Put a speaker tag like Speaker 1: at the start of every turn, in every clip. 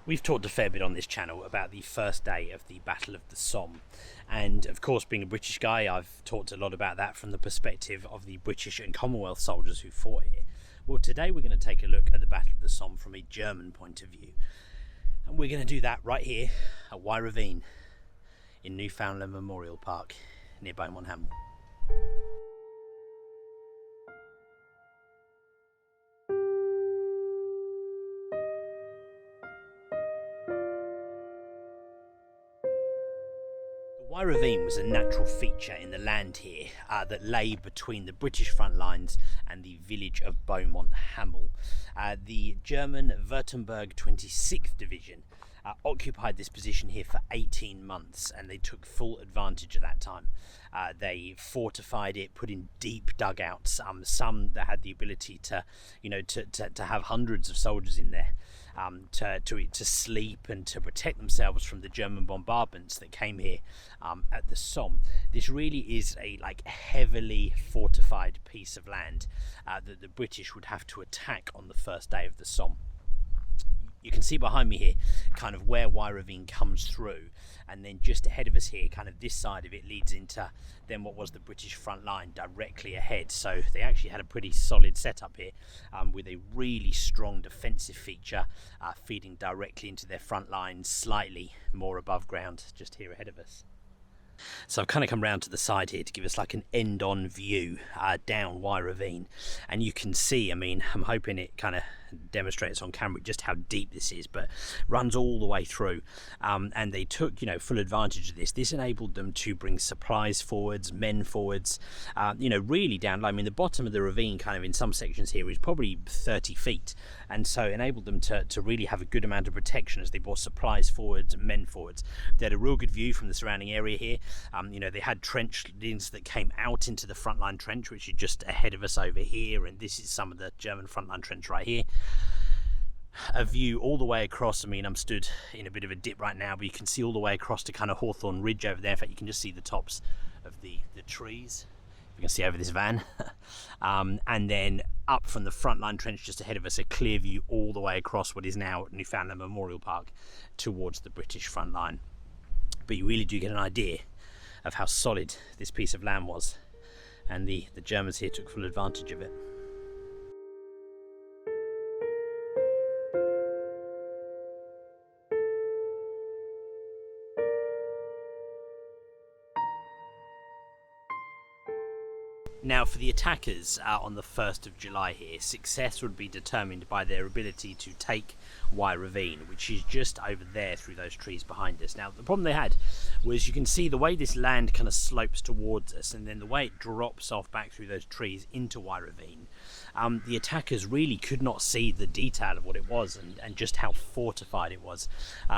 Speaker 1: We've talked a fair bit on this channel about the first day of the Battle of the Somme, and of course, being a British guy, I've talked a lot about that from the perspective of the British and Commonwealth soldiers who fought here. Well, today we're going to take a look at the Battle of the Somme from a German point of view, and we're going to do that right here at Ravine in Newfoundland Memorial Park near Beaumont Hamel. Ravine was a natural feature in the land here that lay between the British front lines and the village of Beaumont Hamel. The German Württemberg 26th Division occupied this position here for 18 months, and they took full advantage of that time. They fortified it, put in deep dugouts, some that had the ability to have hundreds of soldiers in there. To sleep and to protect themselves from the German bombardments that came here at the Somme. This really is a heavily fortified piece of land that the British would have to attack on the first day of the Somme. You can see behind me here kind of where Ravine comes through, and then just ahead of us here, kind of this side of it, leads into then what was the British front line directly ahead. So they actually had a pretty solid setup here with a really strong defensive feature feeding directly into their front line, slightly more above ground just here ahead of us. So I've kind of come round to the side here to give us like an end-on view down Ravine, and you can see, I'm hoping it kind of demonstrates on camera just how deep this is, but runs all the way through, and they took full advantage of this. This enabled them to bring supplies forwards, men forwards, really down low. The bottom of the ravine kind of in some sections here is probably 30 feet, and so enabled them to really have a good amount of protection as they brought supplies forwards and men forwards. They had a real good view from the surrounding area here. They had trench lanes that came out into the frontline trench, which is just ahead of us over here, and this is some of the German frontline trench right here. A view all the way across. I'm stood in a bit of a dip right now, but you can see all the way across to kind of Hawthorne Ridge over there. In fact, you can just see the tops of the trees. You can see over this van. And then up from the frontline trench just ahead of us, a clear view all the way across what is now Newfoundland Memorial Park towards the British front line. But you really do get an idea of how solid this piece of land was, and the Germans here took full advantage of it. Now, for the attackers on the 1st of July here, success would be determined by their ability to take Ravine, which is just over there through those trees behind us. Now, the problem they had was, you can see the way this land kind of slopes towards us, and then the way it drops off back through those trees into Ravine. The attackers really could not see the detail of what it was and just how fortified it was,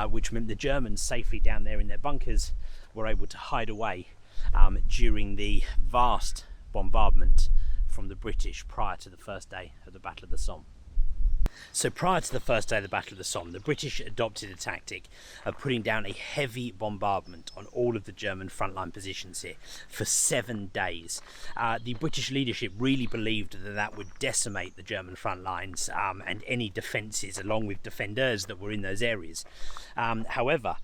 Speaker 1: which meant the Germans safely down there in their bunkers were able to hide away during the vast bombardment from the British prior to the first day of the Battle of the Somme. So prior to the first day of the Battle of the Somme, the British adopted a tactic of putting down a heavy bombardment on all of the German frontline positions here for 7 days. The British leadership really believed that that would decimate the German front lines and any defences along with defenders that were in those areas. However,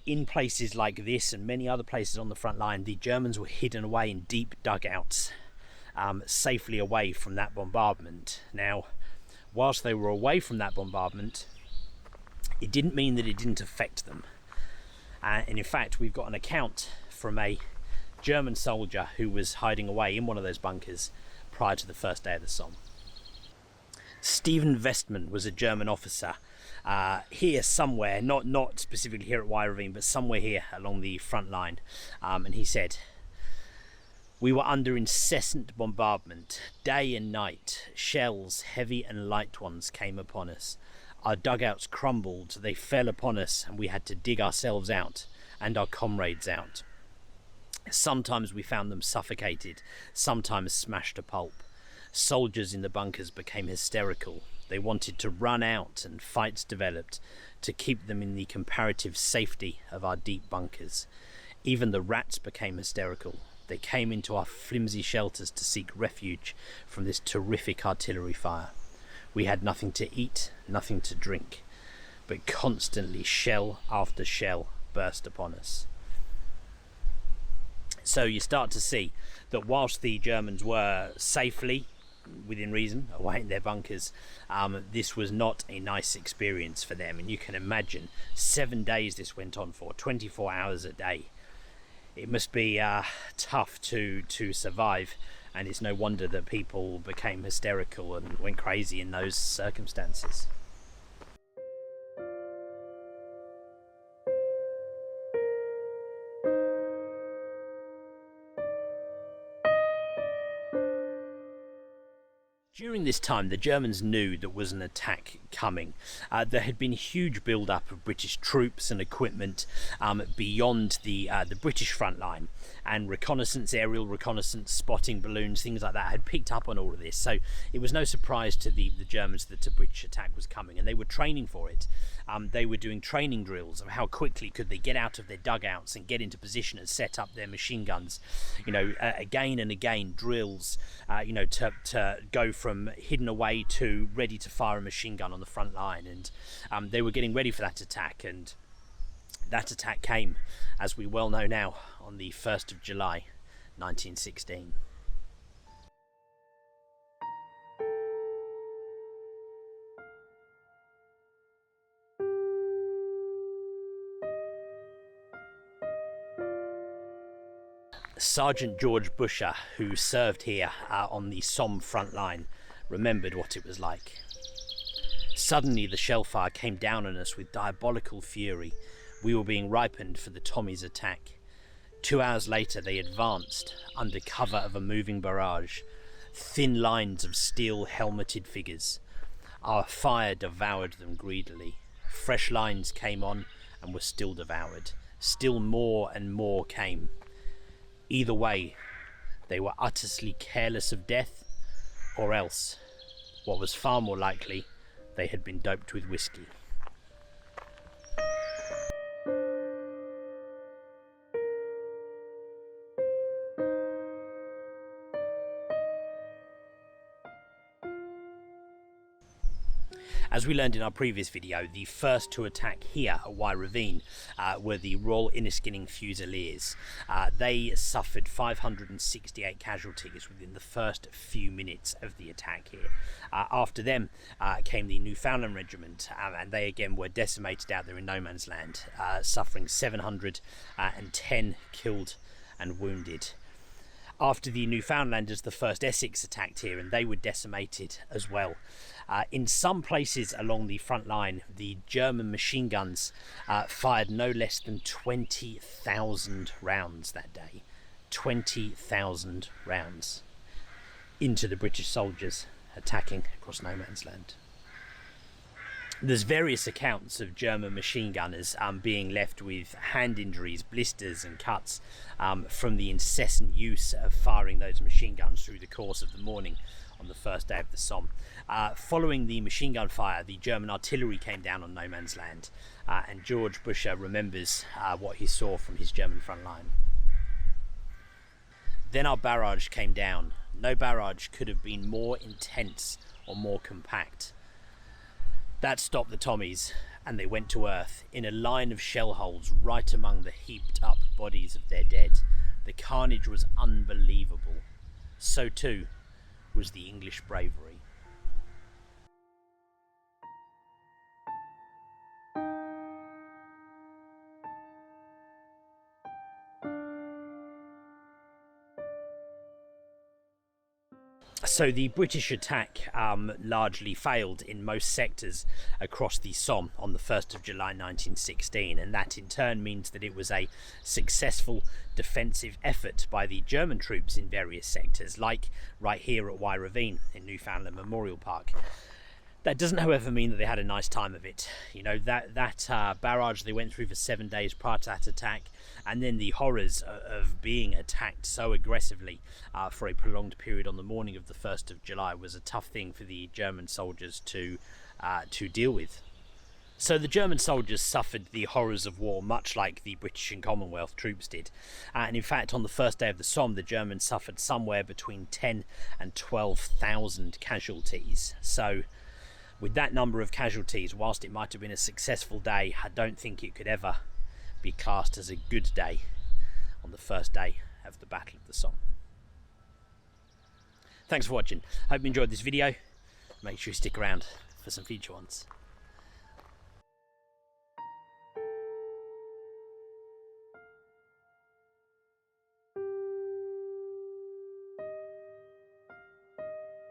Speaker 1: in places like this and many other places on the front line, the Germans were hidden away in deep dugouts, safely away from that bombardment. Now, whilst they were away from that bombardment, it didn't mean that it didn't affect them. And in fact, we've got an account from a German soldier who was hiding away in one of those bunkers prior to the first day of the Somme. Stephen Westman was a German officer here somewhere, not specifically here at Ravine, but somewhere here along the front line. And he said, "We were under incessant bombardment, day and night. Shells, heavy and light ones, came upon us. Our dugouts crumbled, they fell upon us, and we had to dig ourselves out and our comrades out. Sometimes we found them suffocated, sometimes smashed to pulp. Soldiers in the bunkers became hysterical. They wanted to run out, and fights developed to keep them in the comparative safety of our deep bunkers. Even the rats became hysterical. They came into our flimsy shelters to seek refuge from this terrific artillery fire. We had nothing to eat, nothing to drink. but constantly shell after shell burst upon us. So you start to see that whilst the Germans were safely, within reason, away in their bunkers, this was not a nice experience for them. And you can imagine 7 days this went on for, 24 hours a day. It must be tough to survive, and it's no wonder that people became hysterical and went crazy in those circumstances. During this time, the Germans knew there was an attack coming. There had been a huge build-up of British troops and equipment beyond the British front line, and reconnaissance, aerial reconnaissance, spotting balloons, things like that had picked up on all of this. So it was no surprise to the Germans that a British attack was coming, and they were training for it. They were doing training drills of how quickly could they get out of their dugouts and get into position and set up their machine guns. Again and again, drills, to go from hidden away to ready to fire a machine gun on the front line. And they were getting ready for that attack, and that attack came, as we well know now, on the 1st of July 1916. Sergeant George Busher, who served here on the Somme front line, remembered what it was like. Suddenly the shellfire came down on us with diabolical fury. We were being ripened for the Tommies' attack. 2 hours later they advanced under cover of a moving barrage, thin lines of steel helmeted figures. Our fire devoured them greedily. Fresh lines came on and were still devoured. Still more and more came. Either way, they were utterly careless of death, or else, what was far more likely, they had been doped with whiskey. As we learned in our previous video, the first to attack here at Ravine were the Royal Inniskilling Fusiliers. They suffered 568 casualties within the first few minutes of the attack here. After them came the Newfoundland Regiment, and they again were decimated out there in no man's land, suffering 710 killed and wounded. After the Newfoundlanders, the 1st Essex attacked here, and they were decimated as well. In some places along the front line, the German machine guns fired no less than 20,000 rounds that day. 20,000 rounds into the British soldiers attacking across no man's land. There's various accounts of German machine gunners being left with hand injuries, blisters and cuts from the incessant use of firing those machine guns through the course of the morning on the first day of the Somme. Following the machine gun fire, the German artillery came down on no man's land, and George Busher remembers what he saw from his German front line. Then our barrage came down. No barrage could have been more intense or more compact. That stopped the Tommies, and they went to earth in a line of shell holes right among the heaped up bodies of their dead. The carnage was unbelievable. So too was the English bravery. So the British attack largely failed in most sectors across the Somme on the 1st of July 1916, and that in turn means that it was a successful defensive effort by the German troops in various sectors, like right here at Ravine in Newfoundland Memorial Park. That doesn't, however, mean that they had a nice time of it. You know, that barrage they went through for 7 days prior to that attack, and then the horrors of being attacked so aggressively for a prolonged period on the morning of the 1st of July was a tough thing for the German soldiers to deal with. So the German soldiers suffered the horrors of war much like the British and Commonwealth troops did. And in fact, on the first day of the Somme, the Germans suffered somewhere between 10 and 12,000 casualties. So with that number of casualties, whilst it might have been a successful day, I don't think it could ever be classed as a good day on the first day of the Battle of the Somme. Thanks for watching. Hope you enjoyed this video. Make sure you stick around for some future ones.